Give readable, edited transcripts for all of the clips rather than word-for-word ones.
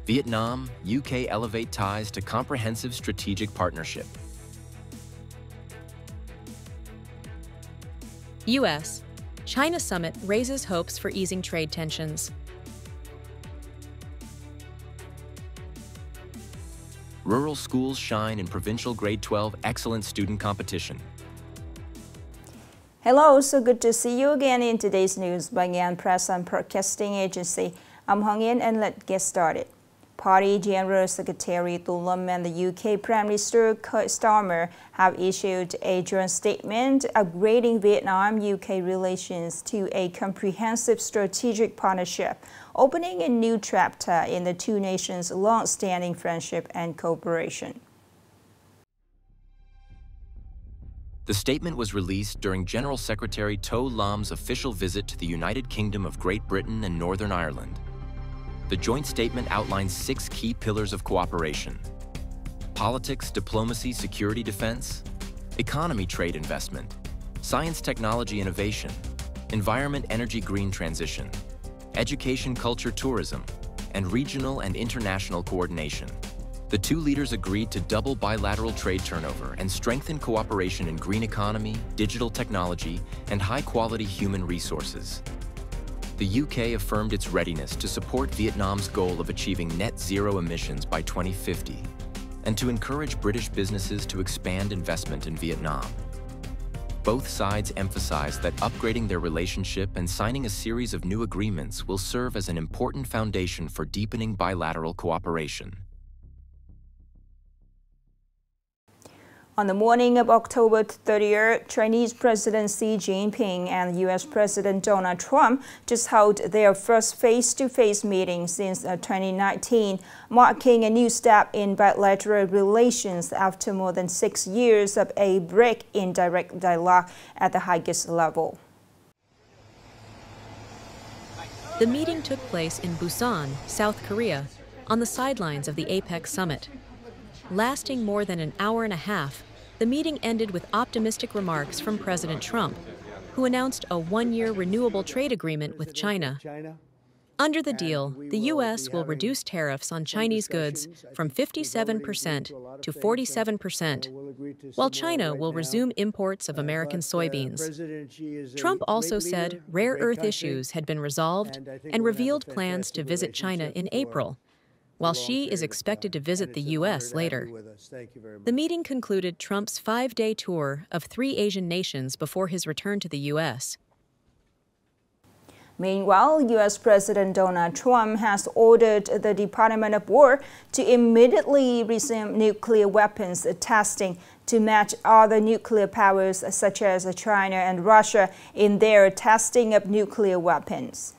Vietnam, UK elevate ties to comprehensive strategic partnership. U.S. China summit raises hopes for easing trade tensions. Rural schools shine in provincial grade 12 excellent student competition. Hello, so good to see you again in today's news by Nghệ An Press and Broadcasting Agency. I'm Hong Yin and let's get started. Party General Secretary Tu Lam and the UK Prime Minister Keir Starmer have issued a joint statement upgrading Vietnam-UK relations to a comprehensive strategic partnership, opening a new chapter in the two nations' long-standing friendship and cooperation. The statement was released during General Secretary To Lam's official visit to the United Kingdom of Great Britain and Northern Ireland. The joint statement outlines 6 key pillars of cooperation: politics, diplomacy, security, defense; economy, trade, investment; science, technology, innovation; environment, energy, green transition; education, culture, tourism; and regional and international coordination. The two leaders agreed to double bilateral trade turnover and strengthen cooperation in green economy, digital technology, and high-quality human resources. The UK affirmed its readiness to support Vietnam's goal of achieving net zero emissions by 2050 and to encourage British businesses to expand investment in Vietnam. Both sides emphasized that upgrading their relationship and signing a series of new agreements will serve as an important foundation for deepening bilateral cooperation. On the morning of October 30th, Chinese President Xi Jinping and U.S. President Donald Trump just held their first face-to-face meeting since 2019, marking a new step in bilateral relations after more than 6 years of a break in direct dialogue at the highest level. The meeting took place in Busan, South Korea, on the sidelines of the APEC summit. Lasting more than an hour and a half, the meeting ended with optimistic remarks from President Trump, who announced a 1-year renewable trade agreement with China. Under the deal, the U.S. will reduce tariffs on Chinese goods from 57% to 47%, while China will resume imports of American soybeans. Trump also said rare earth issues had been resolved and revealed plans to visit China in April, while Xi is expected to visit the U.S. later. The meeting concluded Trump's 5-day tour of 3 Asian nations before his return to the U.S. Meanwhile, U.S. President Donald Trump has ordered the Department of War to immediately resume nuclear weapons testing to match other nuclear powers such as China and Russia in their testing of nuclear weapons.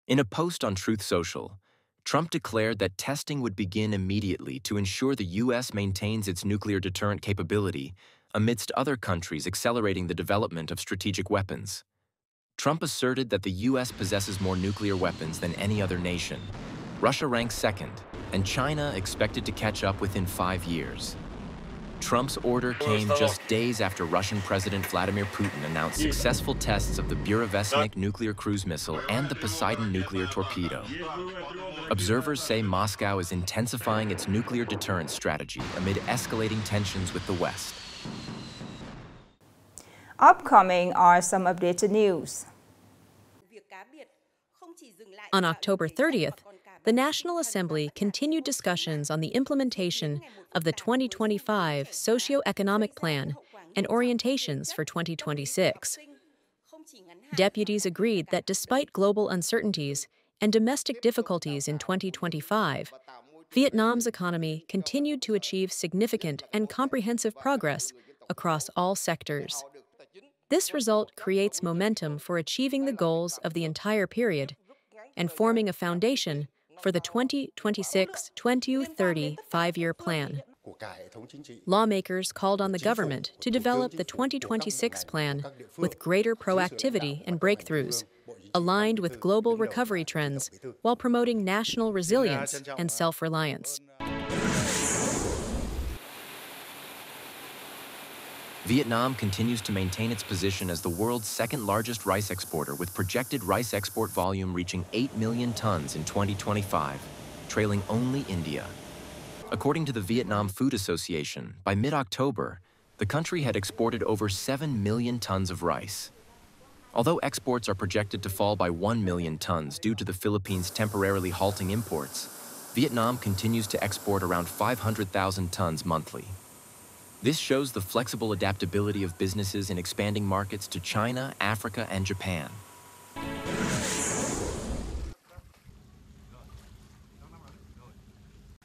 In a post on Truth Social, Trump declared that testing would begin immediately to ensure the U.S. maintains its nuclear deterrent capability amidst other countries accelerating the development of strategic weapons. Trump asserted that the U.S. possesses more nuclear weapons than any other nation. Russia ranks second, and China expected to catch up within 5 years. Trump's order came just days after Russian President Vladimir Putin announced successful tests of the Burevestnik nuclear cruise missile and the Poseidon nuclear torpedo. Observers say Moscow is intensifying its nuclear deterrence strategy amid escalating tensions with the West. Upcoming are some updated news. On October 30th, the National Assembly continued discussions on the implementation of the 2025 Socio-Economic Plan and orientations for 2026. Deputies agreed that despite global uncertainties and domestic difficulties in 2025, Vietnam's economy continued to achieve significant and comprehensive progress across all sectors. This result creates momentum for achieving the goals of the entire period and forming a foundation for the 2026-2030 5-year plan. Lawmakers called on the government to develop the 2026 plan with greater proactivity and breakthroughs, aligned with global recovery trends, while promoting national resilience and self-reliance. Vietnam continues to maintain its position as the world's second-largest rice exporter, with projected rice export volume reaching 8 million tons in 2025, trailing only India. According to the Vietnam Food Association, by mid-October, the country had exported over 7 million tons of rice. Although exports are projected to fall by 1 million tons due to the Philippines temporarily halting imports, Vietnam continues to export around 500,000 tons monthly. This shows the flexible adaptability of businesses in expanding markets to China, Africa, and Japan.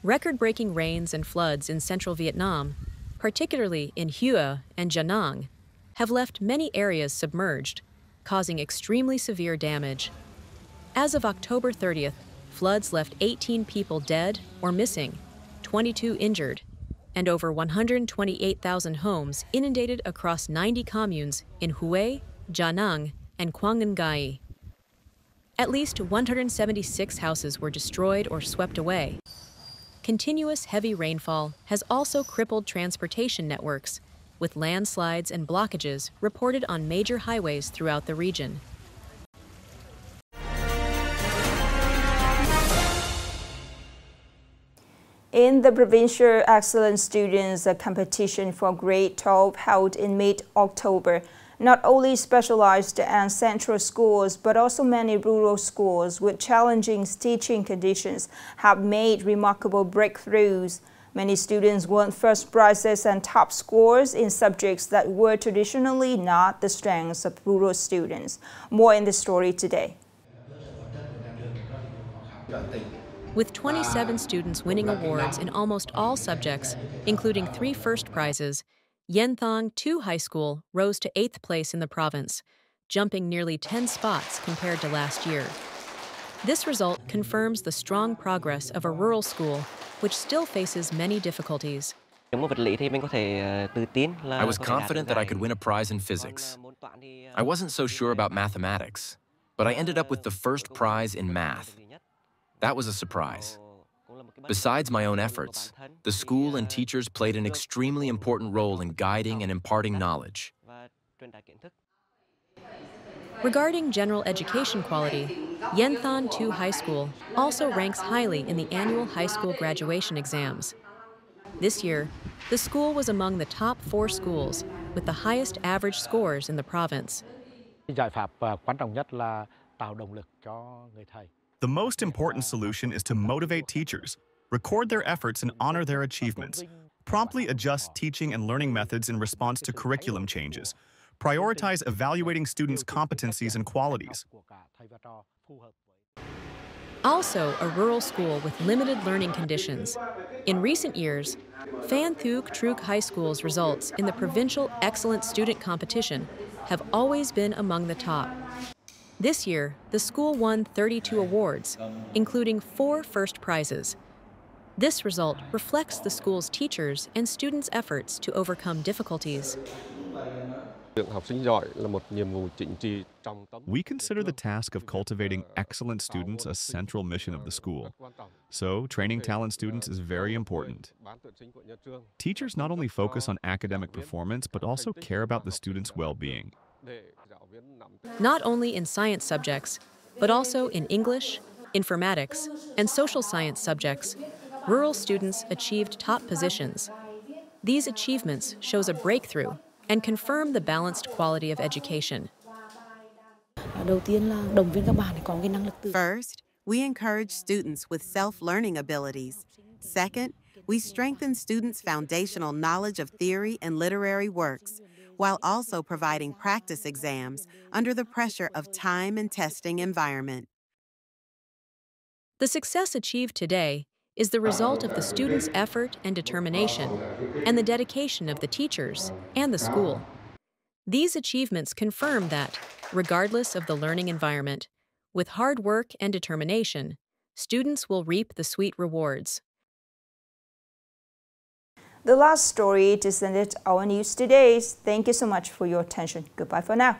Record-breaking rains and floods in central Vietnam, particularly in Hue and Da Nang, have left many areas submerged, causing extremely severe damage. As of October 30th, floods left 18 people dead or missing, 22 injured, and over 128,000 homes inundated across 90 communes in Hue, Da Nang, and Quang Nguyen Gai. At least 176 houses were destroyed or swept away. Continuous heavy rainfall has also crippled transportation networks, with landslides and blockages reported on major highways throughout the region. In the Provincial Excellent Students Competition for Grade 12 held in mid-October, not only specialized and central schools, but also many rural schools with challenging teaching conditions have made remarkable breakthroughs. Many students won first prizes and top scores in subjects that were traditionally not the strengths of rural students. More in the story today. With 27 students winning awards in almost all subjects, including 3 first prizes, Yen Thong 2 High School rose to 8th place in the province, jumping nearly 10 spots compared to last year. This result confirms the strong progress of a rural school, which still faces many difficulties. I was confident that I could win a prize in physics. I wasn't so sure about mathematics, but I ended up with the first prize in math. That was a surprise. Besides my own efforts, the school and teachers played an extremely important role in guiding and imparting knowledge. Regarding general education quality, Yen Thong 2 High School also ranks highly in the annual high school graduation exams. This year, the school was among the top 4 schools with the highest average scores in the province. The most important solution is to motivate teachers, record their efforts and honor their achievements, promptly adjust teaching and learning methods in response to curriculum changes, prioritize evaluating students' competencies and qualities. Also a rural school with limited learning conditions. In recent years, Phan Thuc Truc High School's results in the Provincial Excellent Student Competition have always been among the top. This year, the school won 32 awards, including 4 first prizes. This result reflects the school's teachers and students' efforts to overcome difficulties. We consider the task of cultivating excellent students a central mission of the school. So, training talent students is very important. Teachers not only focus on academic performance, but also care about the students' well-being. Not only in science subjects, but also in English, informatics, and social science subjects, rural students achieved top positions. These achievements shows a breakthrough and confirm the balanced quality of education. First, we encourage students with self-learning abilities. Second, we strengthen students' foundational knowledge of theory and literary works, while also providing practice exams under the pressure of time and testing environment. The success achieved today is the result of the students' effort and determination, and the dedication of the teachers and the school. These achievements confirm that, regardless of the learning environment, with hard work and determination, students will reap the sweet rewards. The last story to send it our news today. Thank you so much for your attention. Goodbye for now.